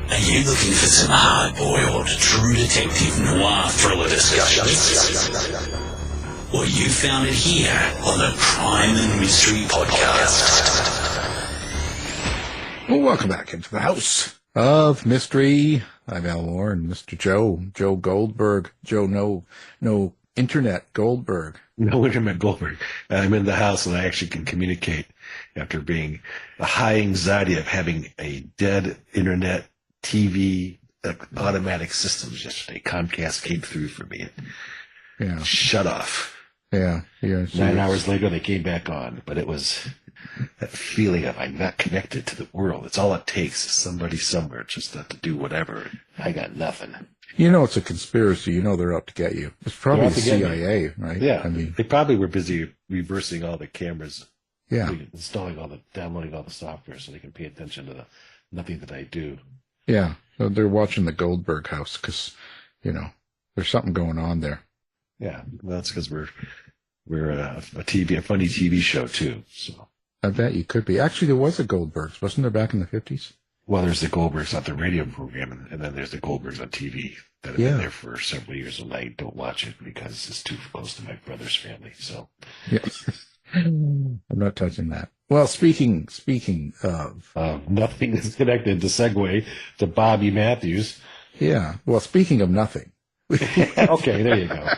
Are you looking for some hard-boiled, true detective noir thriller discussions? Well, you found it here on the Crime and Mystery Podcast. Well, welcome back into the House of Mystery. I'm Al Warren, Mr. Joe Goldberg. Joe, no internet Goldberg. No internet Goldberg. I'm in the house and I actually can communicate after being the high anxiety of having a dead internet TV automatic systems yesterday. Comcast came through for me and shut off. Yeah. 9 hours later, they came back on, but it was that feeling of I'm not connected to the world. It's all it takes is somebody somewhere just to do whatever. I got nothing. You know it's a conspiracy. You know they're out to get you. It's probably the CIA, right? Yeah. I mean, they probably were busy reversing all the cameras. Yeah. Downloading all the software so they can pay attention to nothing that I do. Yeah. So they're watching the Goldberg house because, there's something going on there. Yeah. Well, that's because we're a funny TV show too. So I bet you could be. Actually, there was a Goldbergs, wasn't there, back in the 50s? Well, there's the Goldbergs on the radio program, and then there's the Goldbergs on TV that have been there for several years, and I don't watch it because it's too close to my brother's family. So, yeah, I'm not touching that. Well, speaking of nothing is connected to segue to Bobby Mathews. Yeah. Well, speaking of nothing. Okay, there you go.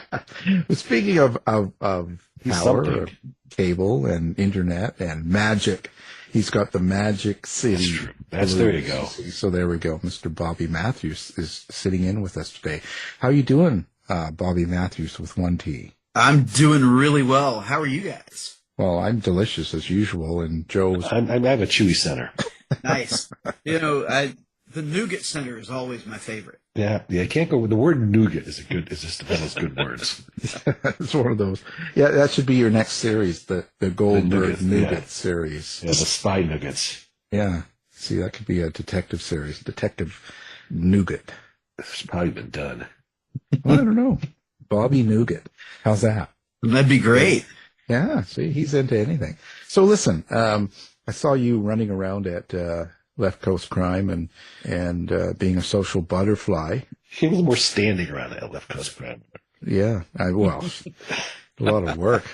Speaking of power, cable, and internet, and magic, he's got the Magic City. That's there you go. So there we go. Mr. Bobby Mathews is sitting in with us today. How you doing, Bobby Mathews with one T? I'm doing really well. How are you guys? Well, I'm delicious as usual, and Joe's. I have a chewy center. Nice. The nougat center is always my favorite. Yeah, I can't go with the word nougat. Is just one of those good words. It's one of those. Yeah, that should be your next series, the Goldberg nougat series. Yeah, the spy nuggets. Yeah, see, that could be a detective series, Detective Nougat. It's probably been done. Well, I don't know. Bobby Nougat. How's that? That'd be great. Yeah, see, he's into anything. So listen, I saw you running around at Left Coast Crime and being a social butterfly. He was more standing around at Left Coast Crime. Yeah, a lot of work,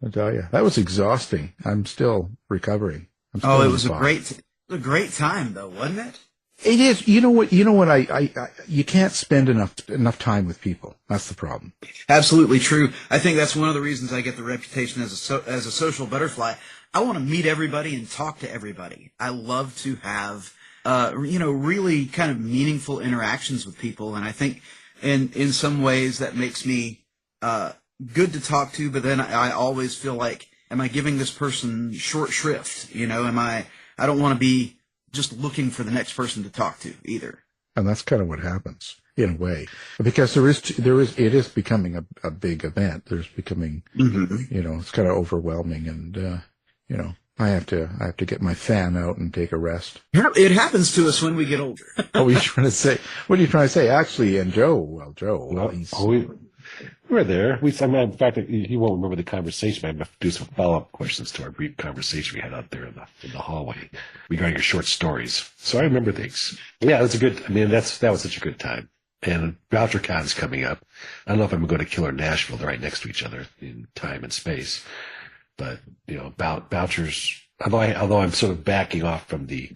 I tell you. That was exhausting. I'm still recovering. It was a great time though, wasn't it? It is. You know what? You can't spend enough time with people. That's the problem. Absolutely true. I think that's one of the reasons I get the reputation as a social butterfly. I want to meet everybody and talk to everybody. I love to have, really kind of meaningful interactions with people. And I think in some ways that makes me, good to talk to, but then I always feel like, am I giving this person short shrift? I don't want to be just looking for the next person to talk to either. And that's kind of what happens in a way, because it is becoming a big event. There's becoming, it's kind of overwhelming, and I have to get my fan out and take a rest. It happens to us when we get older. What are you trying to say? Actually, and Joe, we were there. In fact, he won't remember the conversation, but I'm going to do some follow-up questions to our brief conversation we had out there in the hallway regarding your short stories. So I remember things. Yeah, that was such a good time. And VoucherCon's coming up. I don't know if I'm going to Killer Nashville. They're right next to each other in time and space. But, vouchers, although I'm sort of backing off from the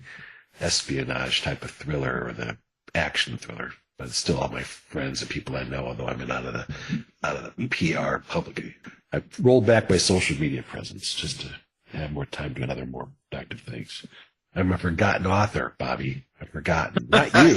espionage type of thriller or the action thriller, but it's still all my friends and people I know, although I'm out of the PR public. I've rolled back my social media presence just to have more time doing other more productive things. I'm a forgotten author, Bobby. I've forgotten. Not you.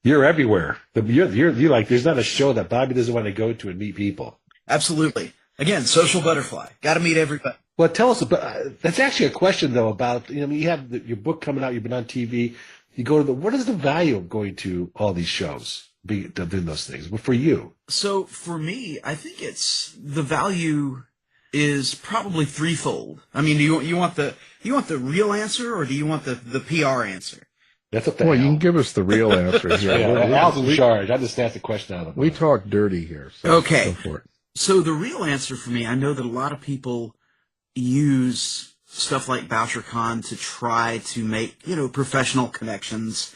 You're everywhere. You're like, there's not a show that Bobby doesn't want to go to and meet people. Absolutely. Again, social butterfly. Got to meet everybody. Well, tell us about, that's actually a question though about, you have your book coming out, you've been on TV. You go to what is the value of going to all these shows, doing those things? But for you? So for me, I think the value is probably threefold. I mean, do you want the real answer, or do you want the PR answer? That's what you can give us the real answer here. Al's in charge. I just asked the question out of the We talk dirty here. So okay. Go for it. So the real answer for me, I know that a lot of people use stuff like VoucherCon to try to make, professional connections.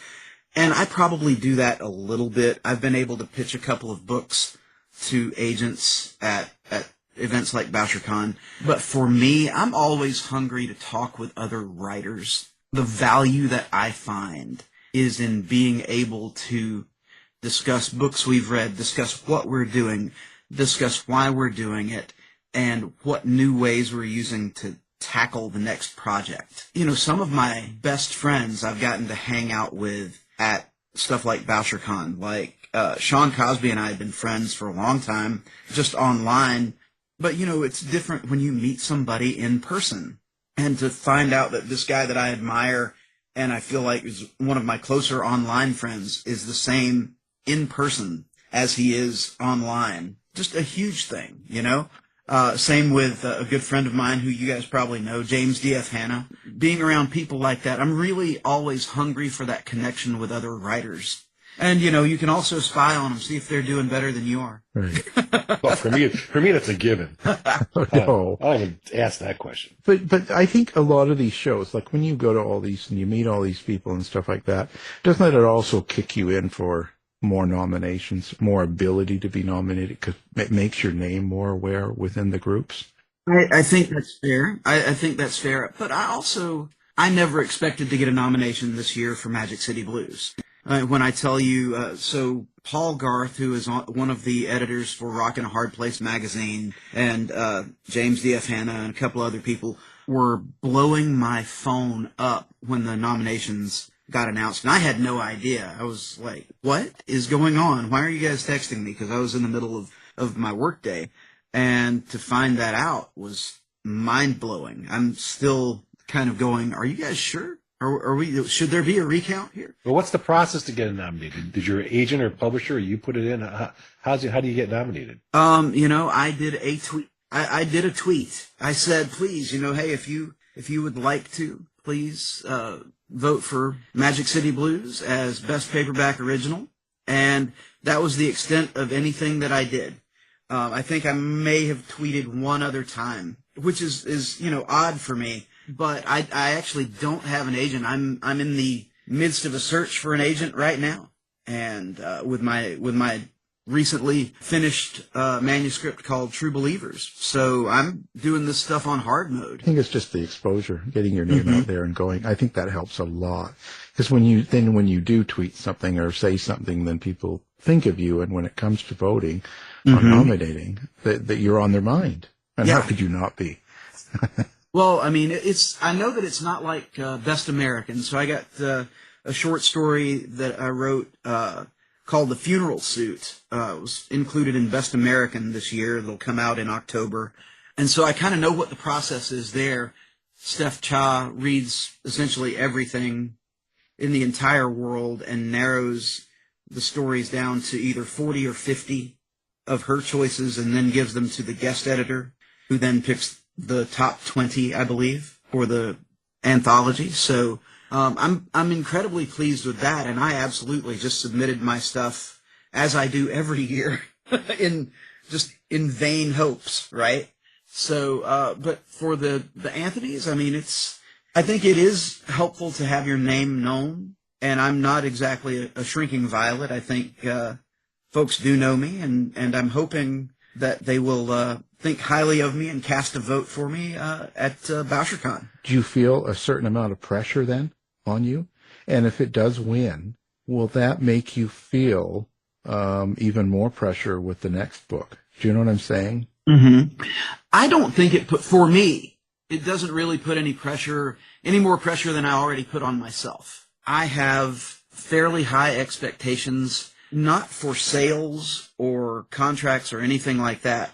And I probably do that a little bit. I've been able to pitch a couple of books to agents at events like BoucherCon. But for me, I'm always hungry to talk with other writers. The value that I find is in being able to discuss books we've read, discuss what we're doing, discuss why we're doing it, and what new ways we're using to tackle the next project. You know, some of my best friends I've gotten to hang out with at stuff like BoucherCon. Like Sean Cosby and I have been friends for a long time, just online. But, you know, it's different when you meet somebody in person. And to find out that this guy that I admire and I feel like is one of my closer online friends is the same in person as he is online. Just a huge thing, you know? Same with a good friend of mine who you guys probably know, James D.F. Hanna. Being around people like that, I'm really always hungry for that connection with other writers. And, you know, you can also spy on them, see if they're doing better than you are. Right. Well, for me, that's a given. No. I'll even ask that question. But I think a lot of these shows, like when you go to all these and you meet all these people and stuff like that, doesn't it also kick you in for more nominations, more ability to be nominated, because it makes your name more aware within the groups? I think that's fair. I think that's fair. But I never expected to get a nomination this year for Magic City Blues. When I tell you, so Paul Garth, who is one of the editors for Rockin' a Hard Place magazine, and James D.F. Hanna and a couple other people were blowing my phone up when the nominations got announced. And I had no idea. I was like, what is going on? Why are you guys texting me? Because I was in the middle of my workday. And to find that out was mind-blowing. I'm still kind of going, are you guys sure? Should there be a recount here? Well, what's the process to get nominated? Did your agent or publisher, or you put it in? How do you get nominated? You know, I did a tweet. I did a tweet. I said, please, you know, hey, if you would like to, please vote for Magic City Blues as Best Paperback Original. And that was the extent of anything that I did. I think I may have tweeted one other time, which is you know, odd for me. But I actually don't have an agent. I'm in the midst of a search for an agent right now, and with my recently finished manuscript called True Believers. So I'm doing this stuff on hard mode. I think it's just the exposure, getting your name out there and going. I think that helps a lot, because when you do tweet something or say something, then people think of you, and when it comes to voting or nominating, that you're on their mind. And how could you not be? Well, I mean, I know that it's not like Best American, so I got a short story that I wrote called The Funeral Suit. It was included in Best American this year. It'll come out in October. And so I kind of know what the process is there. Steph Cha reads essentially everything in the entire world and narrows the stories down to either 40 or 50 of her choices and then gives them to the guest editor, who then picks the top 20, I believe, for the anthology. So I'm incredibly pleased with that, and I absolutely just submitted my stuff as I do every year in vain hopes, right? So, but for the Anthonys, I mean, I think it is helpful to have your name known, and I'm not exactly a shrinking violet. I think folks do know me, and I'm hoping that they will think highly of me and cast a vote for me at BoucherCon. Do you feel a certain amount of pressure then on you? And if it does win, will that make you feel even more pressure with the next book? Do you know what I'm saying? Mm-hmm. I don't think for me, it doesn't really put any more pressure than I already put on myself. I have fairly high expectations, not for sales or contracts or anything like that.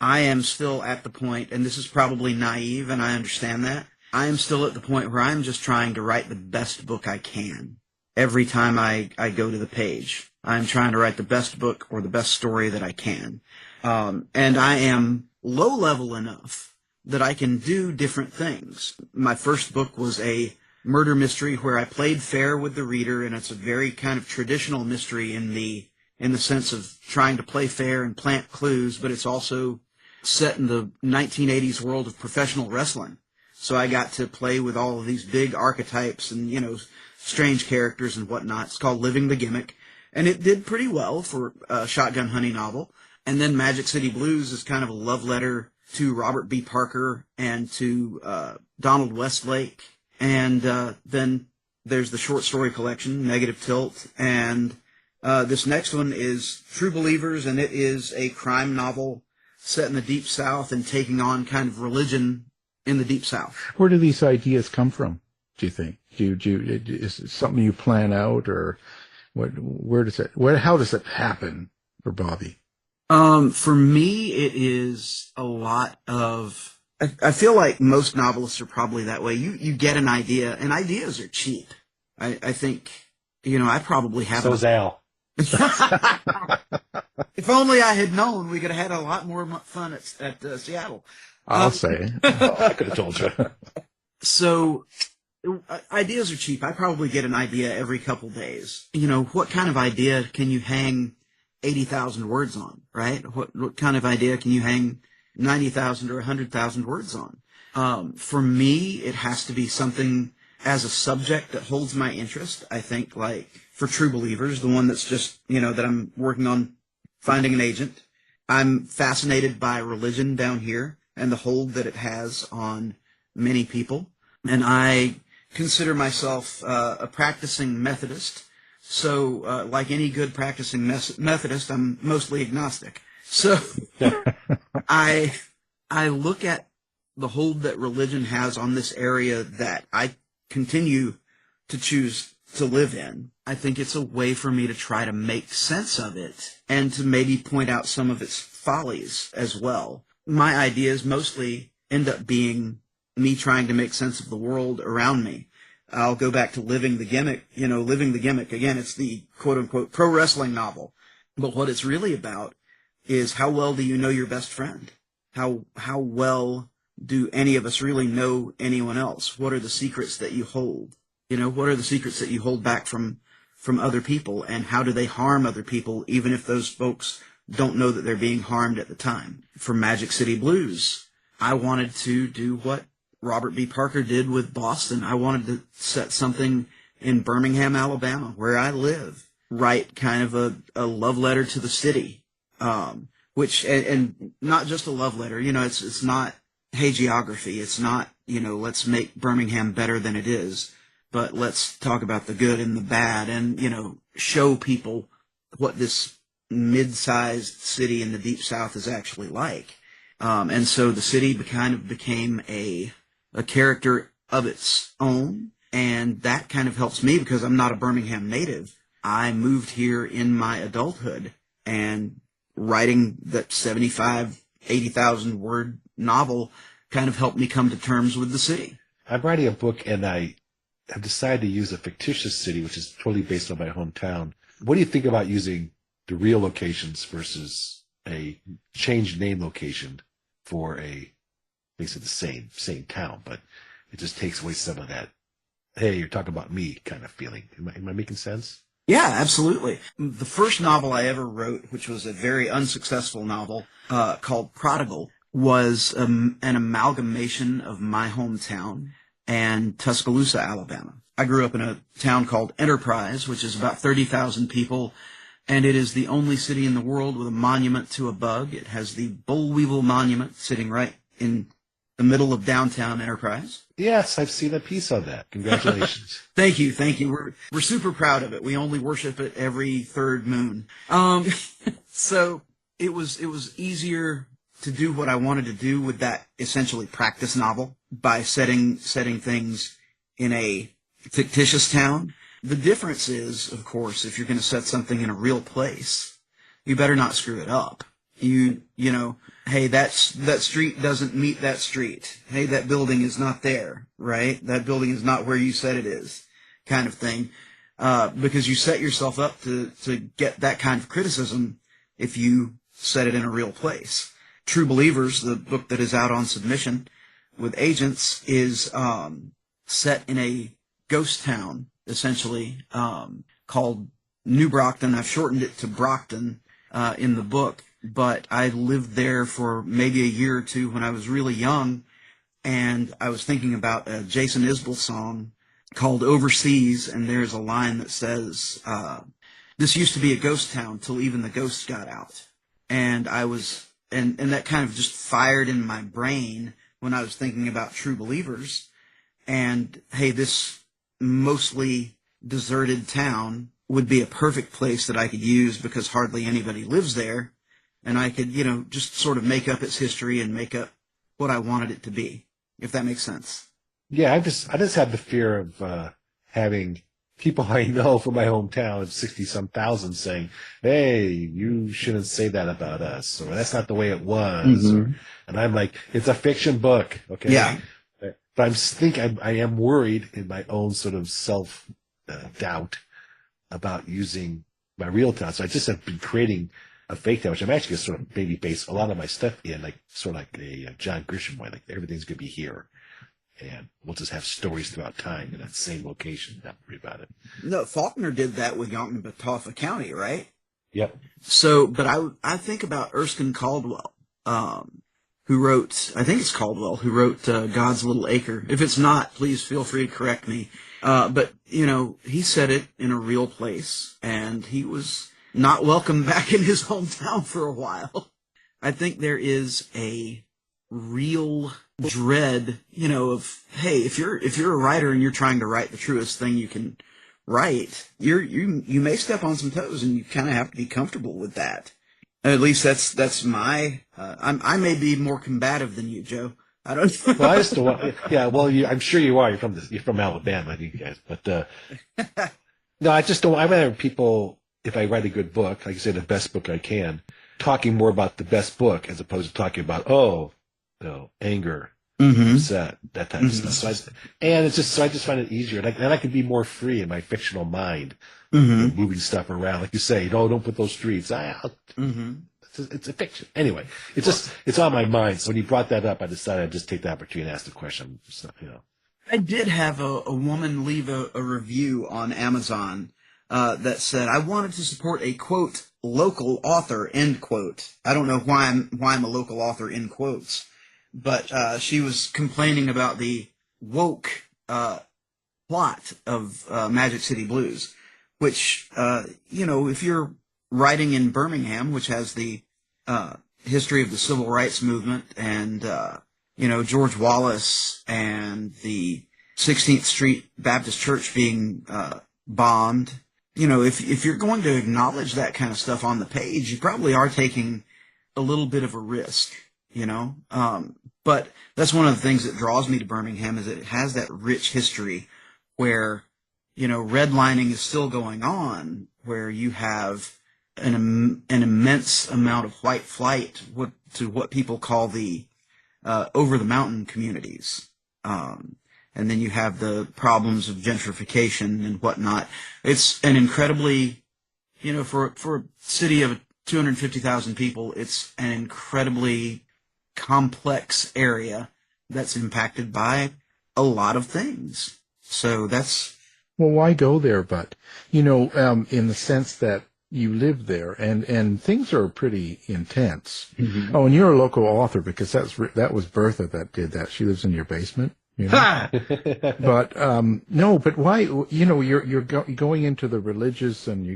I am still at the point, and this is probably naive, and I understand that, I am still at the point where I'm just trying to write the best book I can. Every time I go to the page, I'm trying to write the best book or the best story that I can. And I am low-level enough that I can do different things. My first book was a murder mystery where I played fair with the reader, and it's a very kind of traditional mystery in the sense of trying to play fair and plant clues, but it's also set in the 1980s world of professional wrestling. So I got to play with all of these big archetypes and, you know, strange characters and whatnot. It's called Living the Gimmick, and it did pretty well for a shotgun hunting novel. And then Magic City Blues is kind of a love letter to Robert B. Parker and to Donald Westlake. And then there's the short story collection, Negative Tilt, and this next one is True Believers, and it is a crime novel set in the Deep South and taking on kind of religion in the Deep South. Where do these ideas come from, do you think? Is it something you plan out, or how does it happen for Bobby? For me, it is a lot of, I feel like most novelists are probably that way. You get an idea, and ideas are cheap. I think, I probably have. So's Al. If only I had known, we could have had a lot more fun at Seattle. I'll say. I could have told you. So, ideas are cheap. I probably get an idea every couple days. What kind of idea can you hang 80,000 words on, right? What kind of idea can you hang 90,000 or 100,000 words on? For me, it has to be something as a subject that holds my interest. I think, like, for True Believers, the one that's just, that I'm working on finding an agent. I'm fascinated by religion down here and the hold that it has on many people. And I consider myself a practicing Methodist. So, like any good practicing Methodist, I'm mostly agnostic. So, I look at the hold that religion has on this area that I continue to choose to live in. I think it's a way for me to try to make sense of it and to maybe point out some of its follies as well. My ideas mostly end up being me trying to make sense of the world around me. I'll go back to Living the Gimmick. Living the Gimmick, again, it's the quote-unquote pro wrestling novel. But what it's really about is how well do you know your best friend? How well do any of us really know anyone else? What are the secrets that you hold? What are the secrets that you hold back from other people, and how do they harm other people, even if those folks don't know that they're being harmed at the time? For Magic City Blues, I wanted to do what Robert B. Parker did with Boston. I wanted to set something in Birmingham, Alabama, where I live, write kind of a love letter to the city, which, and not just a love letter, it's not hagiography. It's not, let's make Birmingham better than it is, but let's talk about the good and the bad and, show people what this mid-sized city in the Deep South is actually like. And so the city kind of became a character of its own, and that kind of helps me because I'm not a Birmingham native. I moved here in my adulthood, and writing that 80,000 word novel kind of helped me come to terms with the city. I'm writing a book, and I have decided to use a fictitious city, which is totally based on my hometown. What do you think about using the real locations versus a changed name location for basically the same town, but it just takes away some of that, hey, you're talking about me kind of feeling. Am I making sense? Yeah, absolutely. The first novel I ever wrote, which was a very unsuccessful novel called Prodigal, was an amalgamation of my hometown and Tuscaloosa, Alabama. I grew up in a town called Enterprise, which is about 30,000 people, and it is the only city in the world with a monument to a bug. It has the Boll Weevil Monument sitting right in the middle of downtown Enterprise. Yes, I've seen a piece on that. Congratulations. Thank you. We're super proud of it. We only worship it every third moon. So it was easier to do what I wanted to do with that essentially practice novel by setting things in a fictitious town. The difference is, of course, if you're going to set something in a real place, you better not screw it up. You know, hey, that street doesn't meet that street. Hey, that building is not there, right? That building is not where you said it is, kind of thing. Because you set yourself up to get that kind of criticism if you set it in a real place. True Believers, the book that is out on submission with agents, is set in a ghost town, essentially, called New Brockton. I've shortened it to Brockton in the book, but I lived there for maybe a year or two when I was really young, and I was thinking about a Jason Isbell song called Overseas, and there's a line that says, this used to be a ghost town till even the ghosts got out. And and that kind of just fired in my brain when I was thinking about true believers. And hey, this mostly deserted town would be a perfect place that I could use because hardly anybody lives there. And I could, just sort of make up its history and make up what I wanted it to be, if that makes sense. Yeah, I just have the fear of having people I know from my hometown, 60-some thousand, saying, "Hey, you shouldn't say that about us," or "That's not the way it was." Mm-hmm. And I'm like, "It's a fiction book, okay?" Yeah. But I am worried in my own sort of self doubt about using my real town. So I just have been creating a fake town, which I'm actually sort of maybe base a lot of my stuff in, like sort of like a John Grisham way, like everything's gonna be here. And we'll just have stories throughout time in that same location. Not worry about it. No, Faulkner did that with Yoknapatawpha County, right? Yep. So, but I think about Erskine Caldwell, who wrote, I think it's Caldwell, who wrote God's Little Acre. If it's not, please feel free to correct me. But, he said it in a real place, and he was not welcome back in his hometown for a while. I think there is a real dread, of, hey, if you're a writer and you're trying to write the truest thing you can write, you may step on some toes, and you kind of have to be comfortable with that. At least that's my. I may be more combative than you, Joe. I don't. Well, I just don't want. Yeah, well, I'm sure you are. You're from Alabama, you guys. But no, I just don't. I rather people, if I write a good book, like I say, the best book I can, talking more about the best book as opposed to talking about anger, upset, that type of stuff. So I just find it easier, and I can be more free in my fictional mind, moving stuff around, like you say. Don't put those streets. It's a fiction. Anyway, it's on my mind. So when you brought that up, I decided I'd just take the opportunity and ask the question. I did have a woman leave a review on Amazon that said, "I wanted to support a quote local author," end quote. I don't know why I'm a local author in quotes, but she was complaining about the woke plot of Magic City Blues, which if you're writing in Birmingham, which has the history of the civil rights movement and George Wallace and the 16th Street Baptist Church being bombed. If you're going to acknowledge that kind of stuff on the page, you probably are taking a little bit of a risk, but that's one of the things that draws me to Birmingham is it has that rich history where, redlining is still going on, where you have an immense amount of white flight to what people call the over the mountain communities. And then you have the problems of gentrification and whatnot. It's an incredibly, for a city of 250,000 people, it's an incredibly complex area that's impacted by a lot of things. So that's... Well, why go there, but, in the sense that you live there and things are pretty intense. Mm-hmm. Oh, and you're a local author because that was Bertha that did that. She lives in your basement. But no, but why? You're going into the religious, and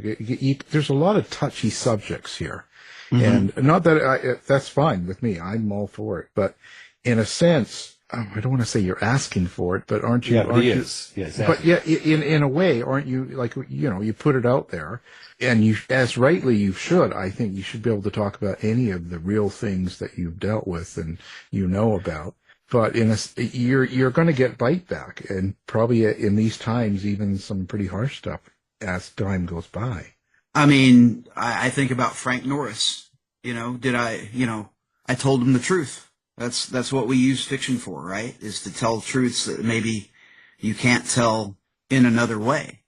there's a lot of touchy subjects here, and not that that's fine with me. I'm all for it, but in a sense, I don't want to say you're asking for it, but aren't you? Yeah, but he is. Yeah, exactly. But yeah, in a way, aren't you? Like you put it out there, and you, as rightly you should. I think you should be able to talk about any of the real things that you've dealt with and about. But you're going to get bite back, and probably in these times, even some pretty harsh stuff as time goes by. I mean, I think about Frank Norris. I told him the truth. That's what we use fiction for, right? Is to tell truths that maybe you can't tell in another way.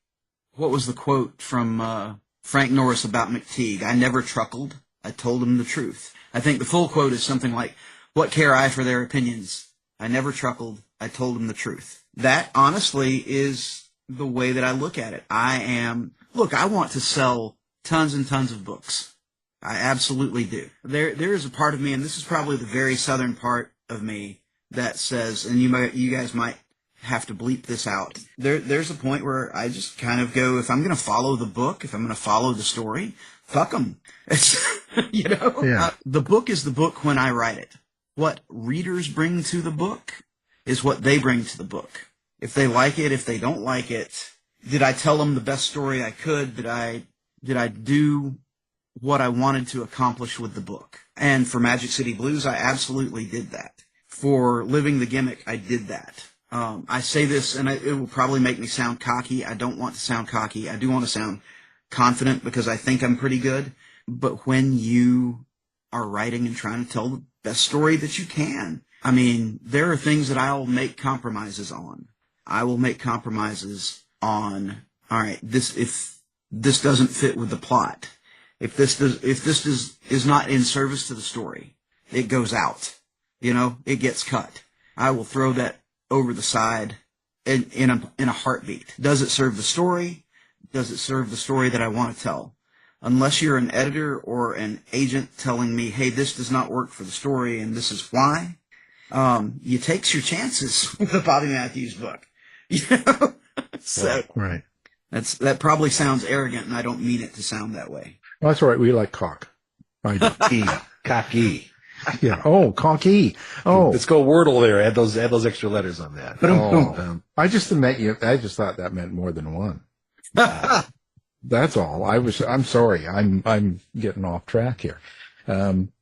What was the quote from Frank Norris about McTeague? "I never truckled. I told him the truth." I think the full quote is something like, "What care I for their opinions? I never truckled. I told him the truth." That, honestly, is the way that I look at it. I want to sell tons and tons of books. I absolutely do. There is a part of me, and this is probably the very southern part of me, that says, and you guys might have to bleep this out. There's a point where I just kind of go, if I'm going to follow the book, if I'm going to follow the story, fuck them. Yeah. The book is the book when I write it. What readers bring to the book is what they bring to the book. If they like it, if they don't like it, did I tell them the best story I could? Did I do what I wanted to accomplish with the book? And for Magic City Blues, I absolutely did that. For Living the Gimmick, I did that. I say this, and it will probably make me sound cocky. I don't want to sound cocky. I do want to sound confident because I think I'm pretty good. But when you are writing and trying to tell the best story that you can, I mean, there are things that I'll make compromises on. I will make compromises on, all right, if this doesn't fit with the plot, if this is not in service to the story, it goes out. It gets cut. I will throw that over the side in a heartbeat. Does it serve the story? Does it serve the story that I want to tell? Unless you're an editor or an agent telling me, hey, this does not work for the story and this is why, you takes your chances with a Bobby Mathews book. So Right. that probably sounds arrogant, and I don't mean it to sound that way. Well, that's all right. We like cock. I do. Cocky. Yeah. Oh, cocky. Oh, Let's go Wordle there. Add those extra letters on that. I just thought that meant more than one. That's all. I'm sorry. I'm getting off track here.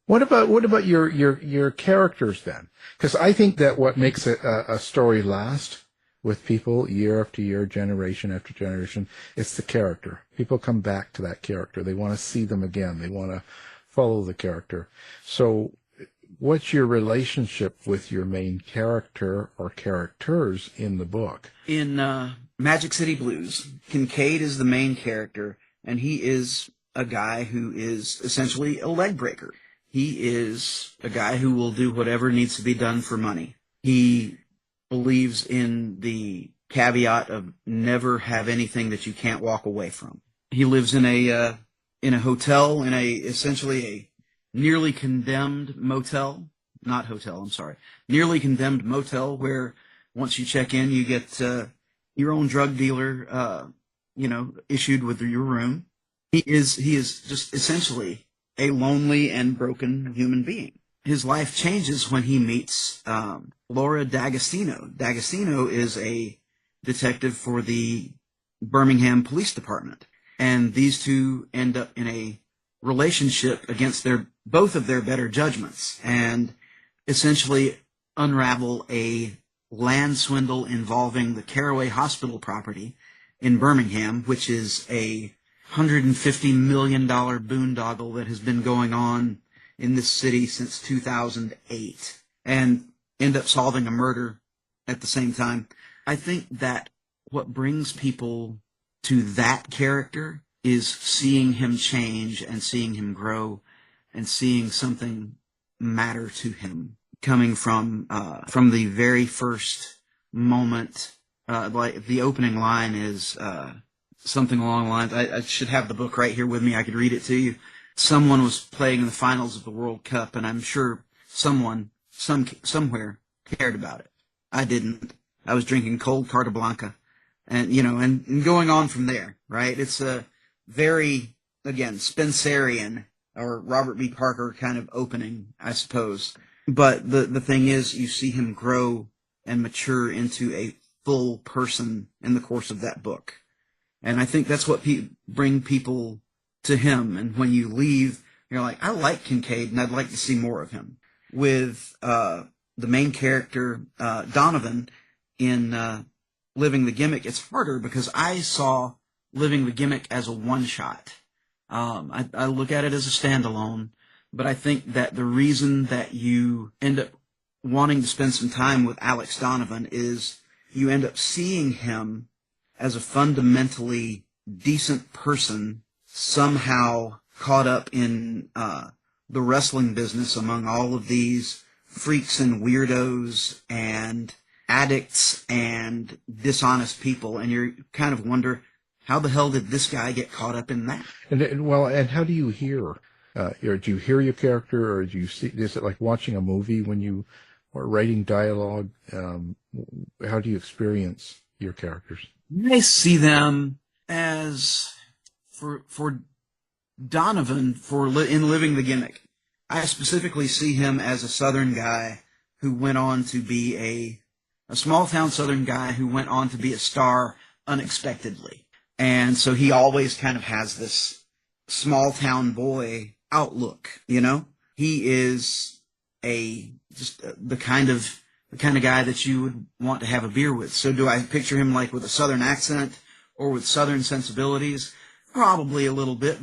What about your characters then? Because I think that what makes a story last with people year after year, generation after generation, it's the character. People come back to that character. They want to see them again. They want to follow the character. So what's your relationship with your main character or characters in the book? In Magic City Blues, Kincaid is the main character, and he is a guy who is essentially a leg breaker. He is a guy who will do whatever needs to be done for money. He believes in the caveat of never have anything that you can't walk away from. He lives in a hotel, in essentially a nearly condemned motel, not hotel, I'm sorry, nearly condemned motel where once you check in, you get your own drug dealer, issued with your room. He is just essentially a lonely and broken human being. His life changes when he meets Laura D'Agostino. D'Agostino is a detective for the Birmingham Police Department, and these two end up in a relationship against both of their better judgments, and essentially unravel a land swindle involving the Caraway Hospital property in Birmingham, which is a $150 million boondoggle that has been going on in this city since 2008, and end up solving a murder at the same time. I think that what brings people to that character is seeing him change and seeing him grow and seeing something matter to him coming from the very first moment. Like the opening line is something along the lines, I should have the book right here with me. I could read it to you. Someone was playing in the finals of the World Cup, and I'm sure someone somewhere cared about it. I didn't. I was drinking cold Carta Blanca, and and going on from there. Right? It's a very, again, Spencerian or Robert B. Parker kind of opening, I suppose. But the thing is, you see him grow and mature into a full person in the course of that book. And I think that's what bring people to him. And when you leave, you're like, I like Kincaid, and I'd like to see more of him. With the main character, Donovan, in Living the Gimmick, it's harder because I saw Living the Gimmick as a one-shot. I look at it as a standalone, but I think that the reason that you end up wanting to spend some time with Alex Donovan is you end up seeing him as a fundamentally decent person, somehow caught up in the wrestling business among all of these freaks and weirdos and addicts and dishonest people, and you kind of wonder, how the hell did this guy get caught up in that? And how do you hear? Do you hear your character, or do you see? Is it like watching a movie when you or writing dialogue, how do you experience your characters? I see them as for Donovan in Living the Gimmick. I specifically see him as a Southern guy who went on to be a small town Southern guy who went on to be a star unexpectedly. And so he always kind of has this small town boy outlook, you know? He is the kind of guy that you would want to have a beer with. So do I picture him like with a Southern accent or with Southern sensibilities? Probably a little bit,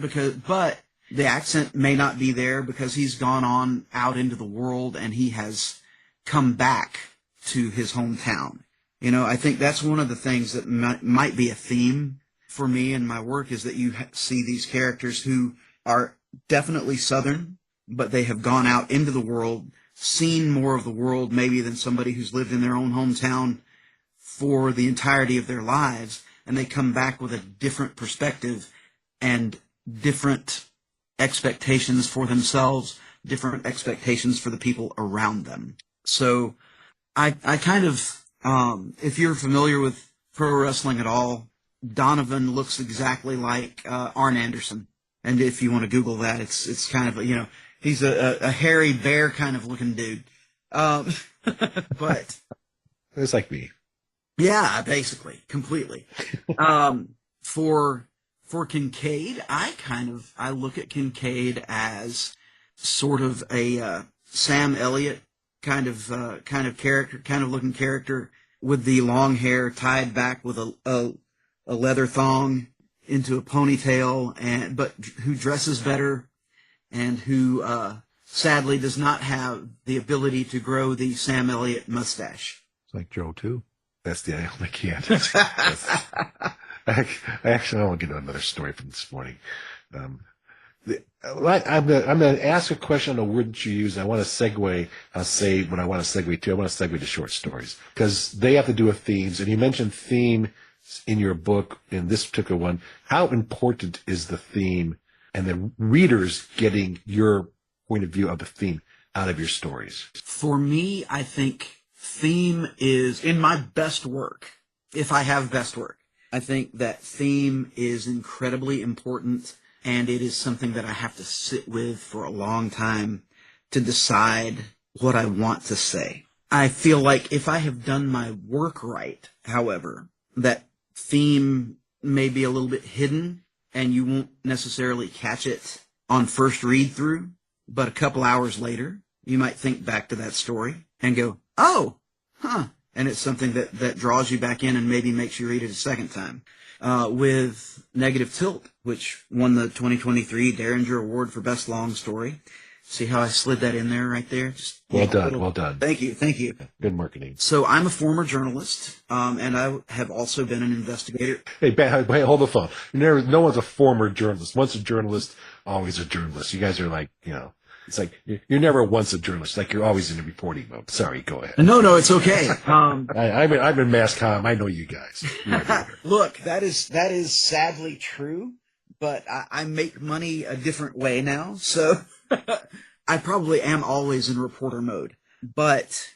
but the accent may not be there because he's gone on out into the world and he has come back to his hometown. You know, I think that's one of the things that might be a theme for me in my work, is that you see these characters who are definitely Southern, but they have gone out into the world, seen more of the world maybe than somebody who's lived in their own hometown for the entirety of their lives, and they come back with a different perspective and different expectations for themselves, different expectations for the people around them. So I kind of, if you're familiar with pro wrestling at all, Donovan looks exactly like Arn Anderson. And if you want to Google that, it's kind of, you know, he's a hairy bear kind of looking dude. But it's like me. Yeah, basically, completely. For Kincaid, I look at Kincaid as sort of a Sam Elliott kind of character, kind of looking character, with the long hair tied back with a leather thong into a ponytail, but who dresses better, and who sadly does not have the ability to grow the Sam Elliott mustache. It's like Joe too. That's the only can't. I actually want to get another story from this morning. I'm going to ask a question on a word that you use. I want to segue. I'll say what I want to segue to. I want to segue to short stories because they have to do with themes. And you mentioned theme in your book, in this particular one. How important is the theme and the readers getting your point of view of the theme out of your stories? For me, I think theme is, in my best work, if I have best work, I think that theme is incredibly important, and it is something that I have to sit with for a long time to decide what I want to say. I feel like if I have done my work right, however, that theme may be a little bit hidden, and you won't necessarily catch it on first read through, but a couple hours later, you might think back to that story and go, oh, huh. And it's something that draws you back in and maybe makes you read it a second time. With Negative Tilt, which won the 2023 Derringer Award for Best Long Story. See how I slid that in there right there? Just well done. Thank you. Good marketing. So I'm a former journalist, and I have also been an investigator. Hey, hold the phone. No one's a former journalist. Once a journalist, always a journalist. You guys are like, you know, it's like you're never once a journalist. Like you're always in a reporting mode. Sorry, go ahead. No, it's okay. I'm in mass comm. I know you guys. Look, that is sadly true, but I make money a different way now, so I probably am always in reporter mode. But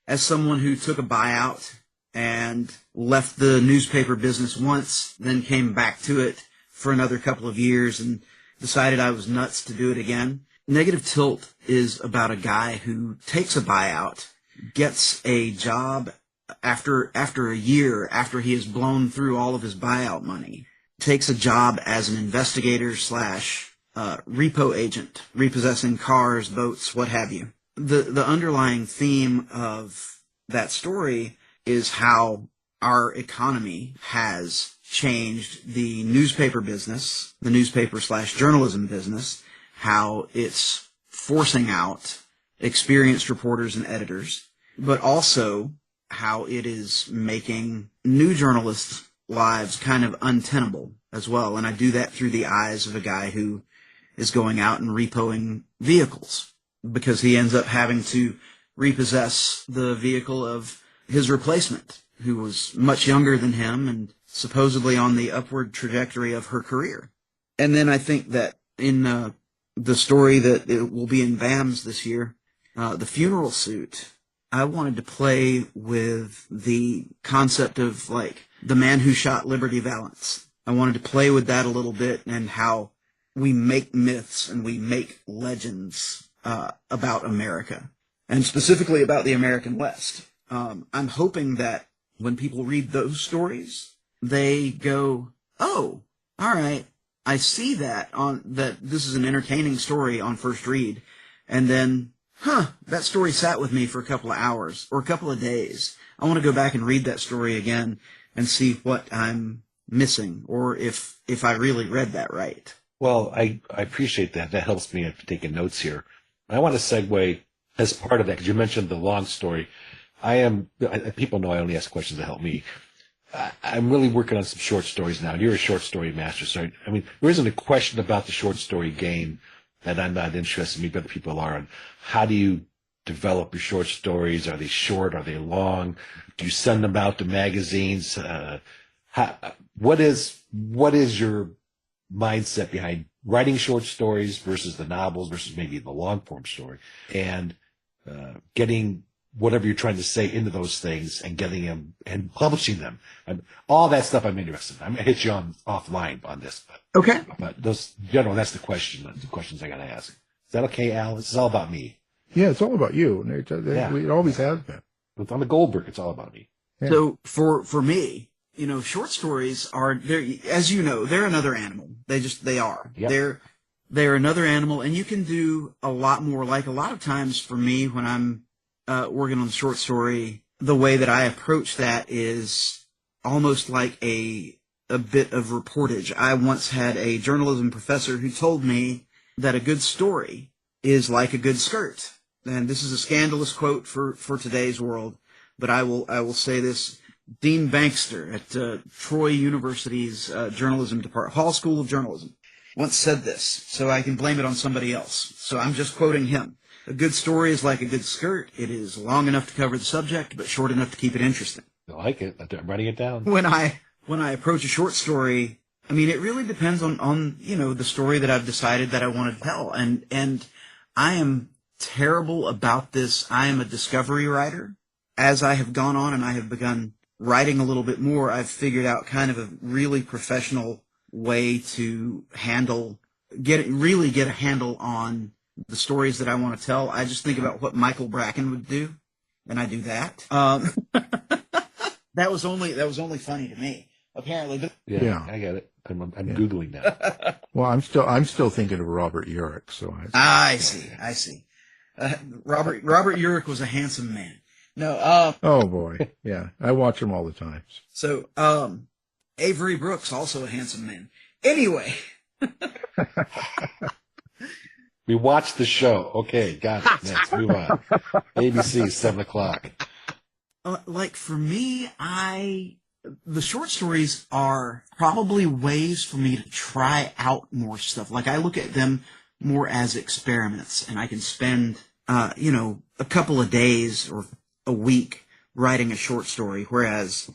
as someone who took a buyout and left the newspaper business once, then came back to it for another couple of years and decided I was nuts to do it again, Negative Tilt is about a guy who takes a buyout, gets a job after a year, after he has blown through all of his buyout money, takes a job as an investigator / repo agent, repossessing cars, boats, what have you. The underlying theme of that story is how our economy has changed the newspaper business, the newspaper / journalism business, how it's forcing out experienced reporters and editors, but also how it is making new journalists' lives kind of untenable as well. And I do that through the eyes of a guy who is going out and repoing vehicles because he ends up having to repossess the vehicle of his replacement, who was much younger than him and supposedly on the upward trajectory of her career. And then I think that in the story that it will be in BAMS this year, The Funeral Suit, I wanted to play with the concept of, like, the man who shot Liberty Valance. I wanted to play with that a little bit and how we make myths and we make legends about America, and specifically about the American West. I'm hoping that when people read those stories, they go, oh, all right, I see that this is an entertaining story on first read, and then, that story sat with me for a couple of hours or a couple of days. I want to go back and read that story again and see what I'm missing, or if I really read that right. Well, I appreciate that. That helps me taking notes here. I want to segue as part of that, because you mentioned the long story. People know I only ask questions to help me. I'm really working on some short stories now. You're a short story master, so I mean, there isn't a question about the short story game that I'm not interested in, maybe other people are, on how do you develop your short stories? Are they short? Are they long? Do you send them out to magazines? What is your mindset behind writing short stories versus the novels versus maybe the long form story, and getting whatever you're trying to say into those things and getting them and publishing them? All that stuff I'm interested in. I'm going to hit you offline on this. Okay. But that's the questions I got to ask. Is that okay, Al? This is all about me. Yeah, it's all about you. It always has been. On the Goldberg, it's all about me. Yeah. So for me, short stories are, as you know, they're another animal. They are. Yep. They're another animal, and you can do a lot more. Like, a lot of times for me, when I'm working on the short story, the way that I approach that is almost like a bit of reportage. I once had a journalism professor who told me that a good story is like a good skirt. And this is a scandalous quote for today's world, but I will say this. Dean Bankster at Troy University's journalism department, Hall School of Journalism, once said this, so I can blame it on somebody else. So I'm just quoting him. A good story is like a good skirt. It is long enough to cover the subject, but short enough to keep it interesting. I like it. I'm writing it down. When I approach a short story, I mean, it really depends on the story that I've decided that I want to tell. And I am terrible about this. I am a discovery writer. As I have gone on and I have begun writing a little bit more, I've figured out kind of a really professional way to get a handle on the stories that I want to tell. I just think about what Michael Bracken would do, and I do that. That was only funny to me, apparently. But yeah, I get it. I'm Googling now. Well, I'm still thinking of Robert Urich. So I see. Robert Urich was a handsome man. No. Oh boy, yeah, I watch him all the time. So, Avery Brooks, also a handsome man. Anyway. We watched the show. Okay, got it. Next, move on. ABC, 7:00. Like, for me, the short stories are probably ways for me to try out more stuff. Like, I look at them more as experiments, and I can spend, a couple of days or a week writing a short story, whereas,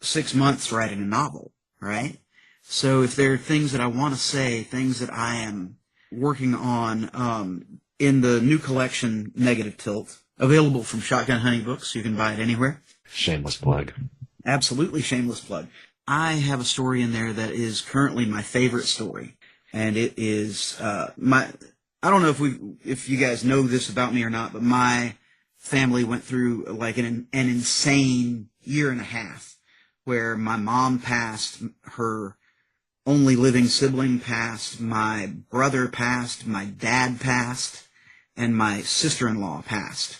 6 months writing a novel, right? So if there are things that I want to say, things that I am working on, in the new collection, Negative Tilt, available from Shotgun Honey Books. You can buy it anywhere. Shameless plug. Absolutely shameless plug. I have a story in there that is currently my favorite story. And it is, I don't know if you guys know this about me or not, but my family went through like an insane year and a half where my mom passed, her only living sibling passed, my brother passed, my dad passed, and my sister-in-law passed,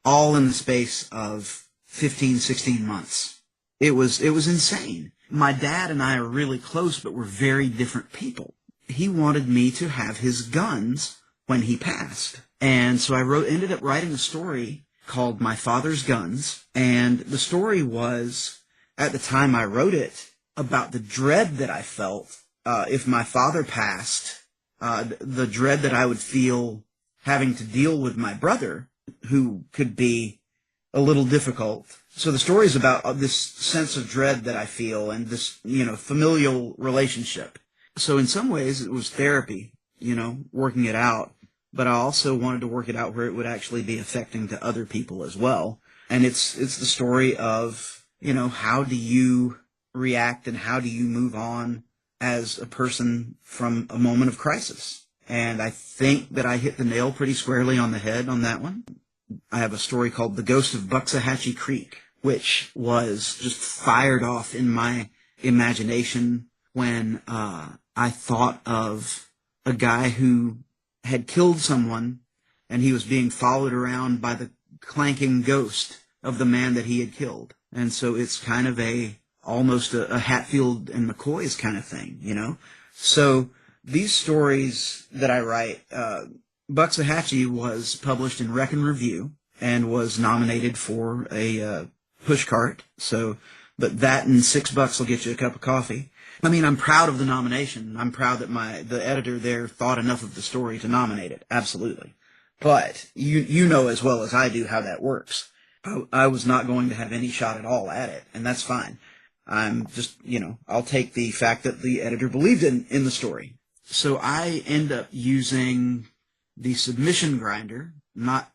all in the space of 15, 16 months. It was insane. My dad and I are really close, but we're very different people. He wanted me to have his guns when he passed. And so I ended up writing a story called My Father's Guns. And the story was, at the time I wrote it, about the dread that I felt if my father passed, the dread that I would feel having to deal with my brother, who could be a little difficult. So the story is about this sense of dread that I feel and this, familial relationship. So in some ways it was therapy, working it out. but I also wanted to work it out where it would actually be affecting to other people as well. And it's the story of, how do you react and how do you move on as a person from a moment of crisis? And I think that I hit the nail pretty squarely on the head on that one. I have a story called The Ghost of Buxahatchee Creek, which was just fired off in my imagination when I thought of a guy who had killed someone and he was being followed around by the clanking ghost of the man that he had killed. And so it's kind of almost a Hatfield and McCoy's kind of thing, So these stories that I write, Buxahatchee was published in Wreck and Review and was nominated for a pushcart. But that and $6 will get you a cup of coffee. I mean, I'm proud of the nomination. I'm proud that the editor there thought enough of the story to nominate it. Absolutely. But you know as well as I do how that works. I was not going to have any shot at all at it, and that's fine. I'm just, I'll take the fact that the editor believed in the story. So I end up using the submission grinder, not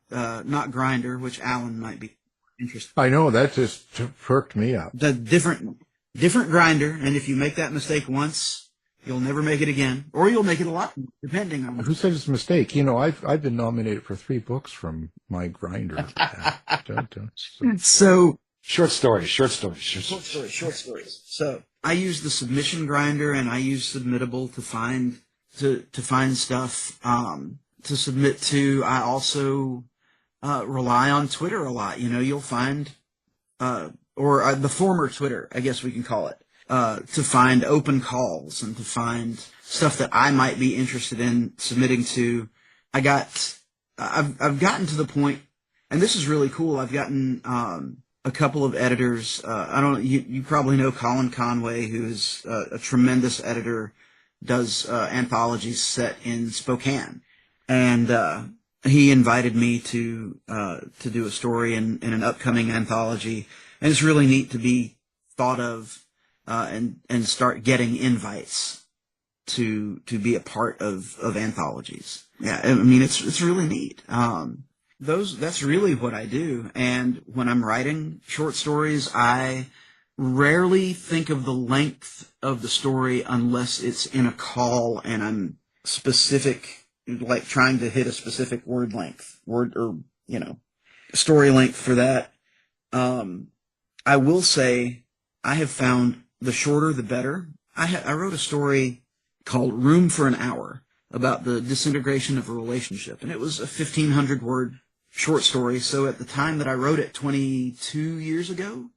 grinder, which Alan might be interested in. I know, that just perked me up. The different grinder, and if you make that mistake once, you'll never make it again, or you'll make it a lot, depending on who said it's a mistake. I've been nominated for 3 books from my grinder. So short stories. So I use the submission grinder and I use Submittable to find stuff to submit to. I also rely on Twitter a lot. You'll find or the former Twitter, I guess we can call it, to find open calls and to find stuff that I might be interested in submitting to. I've gotten to the point, and this is really cool. I've gotten a couple of editors. You probably know Colin Conway, who is a tremendous editor, does anthologies set in Spokane, and he invited me to do a story in an upcoming anthology, and it's really neat to be thought of and start getting invites to be a part of anthologies. Yeah, I mean it's really neat. That's really what I do. And when I'm writing short stories, I rarely think of the length of the story unless it's in a call and I'm specific, like trying to hit a specific story length for that. I will say I have found the shorter the better. I wrote a story called Room for an Hour about the disintegration of a relationship, and it was a 1,500-word short story. So at the time that I wrote it 23 years ago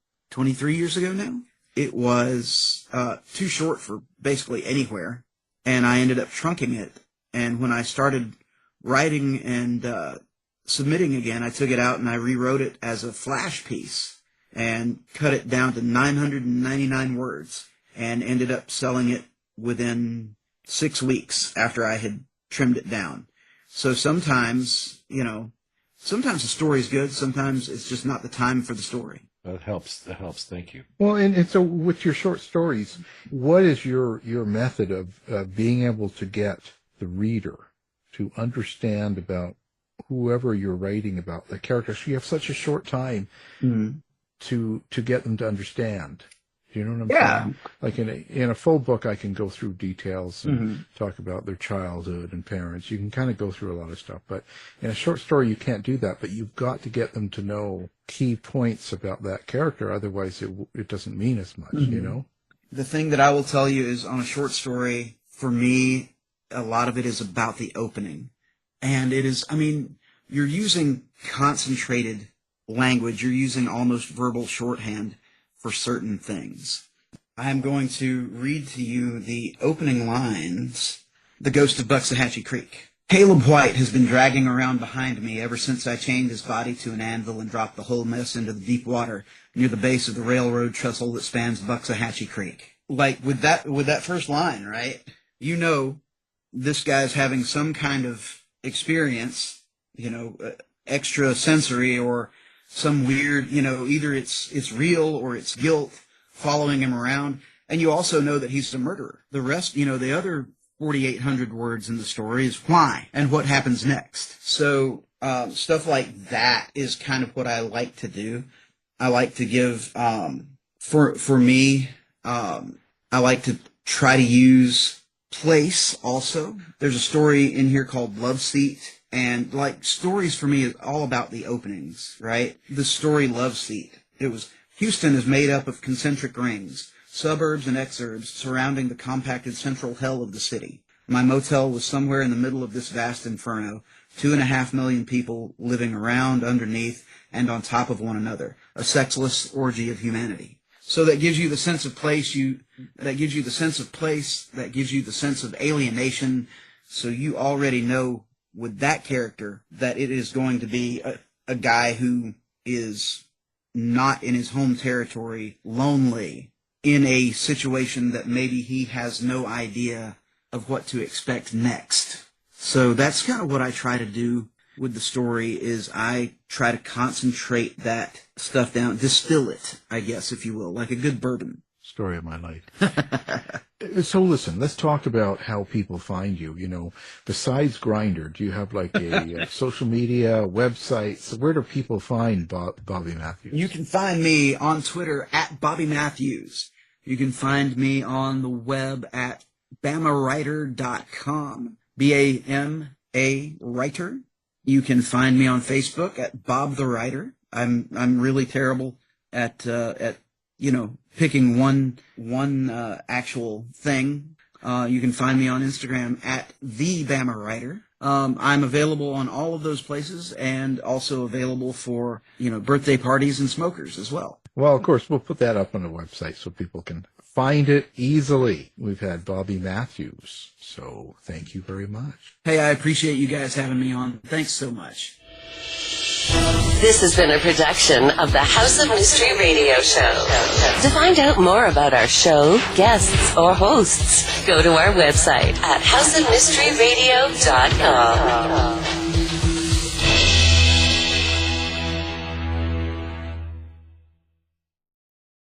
now, it was too short for basically anywhere, and I ended up trunking it. And when I started writing and submitting again, I took it out and I rewrote it as a flash piece and cut it down to 999 words and ended up selling it within 6 weeks after I had trimmed it down. So sometimes the story's good. Sometimes it's just not the time for the story. That helps. Thank you. Well, and so with your short stories, what is your method of being able to get the reader to understand about whoever you're writing about, the characters? You have such a short time to get them to understand. Do you know what I'm saying? Like in a full book, I can go through details and talk about their childhood and parents. You can kind of go through a lot of stuff. But in a short story, you can't do that. But you've got to get them to know key points about that character. Otherwise, it doesn't mean as much, The thing that I will tell you is on a short story, for me, a lot of it is about the opening. And it is, you're using concentrated language. You're using almost verbal shorthand for certain things. I am going to read to you the opening lines. The Ghost of Buxahatchee Creek. Caleb White has been dragging around behind me ever since I chained his body to an anvil and dropped the whole mess into the deep water near the base of the railroad trestle that spans Buxahatchee Creek. Like with that first line, right? This guy's having some kind of experience, extra sensory or some weird, either it's real or it's guilt following him around. And you also know that he's the murderer. The rest, the other 4,800 words in the story is why and what happens next. So stuff like that is kind of what I like to do. I like to give, for me, I like to try to use place also. There's a story in here called Love Seat, and like stories for me is all about the openings, right? The story Love Seat. Houston is made up of concentric rings, suburbs and exurbs surrounding the compacted central hell of the city. My motel was somewhere in the middle of this vast inferno, 2.5 million people living around, underneath, and on top of one another, a sexless orgy of humanity. So that gives you the sense of place, that gives you the sense of alienation, so you already know with that character that it is going to be a guy who is not in his home territory, lonely, in a situation that maybe he has no idea of what to expect next. So that's kind of what I try to do with the story, is I try to concentrate that stuff down, distill it, I guess, if you will, like a good bourbon. Story of my life. So listen, let's talk about how people find you. You know, besides Grindr, do you have like a social media website? So where do people find Bobby Mathews? You can find me on Twitter at Bobby Mathews. You can find me on the web at bamawriter.com, B-A-M-A writer. You can find me on Facebook at Bob the Writer. I'm really terrible at picking one actual thing. You can find me on Instagram at the Bama Writer. I'm available on all of those places, and also available for birthday parties and smokers as well. Well, of course, we'll put that up on the website so people can find it easily. We've had Bobby Mathews, so thank you very much. Hey, I appreciate you guys having me on. Thanks so much. This has been a production of the House of Mystery Radio Show. To find out more about our show, guests, or hosts, go to our website at houseofmysteryradio.com.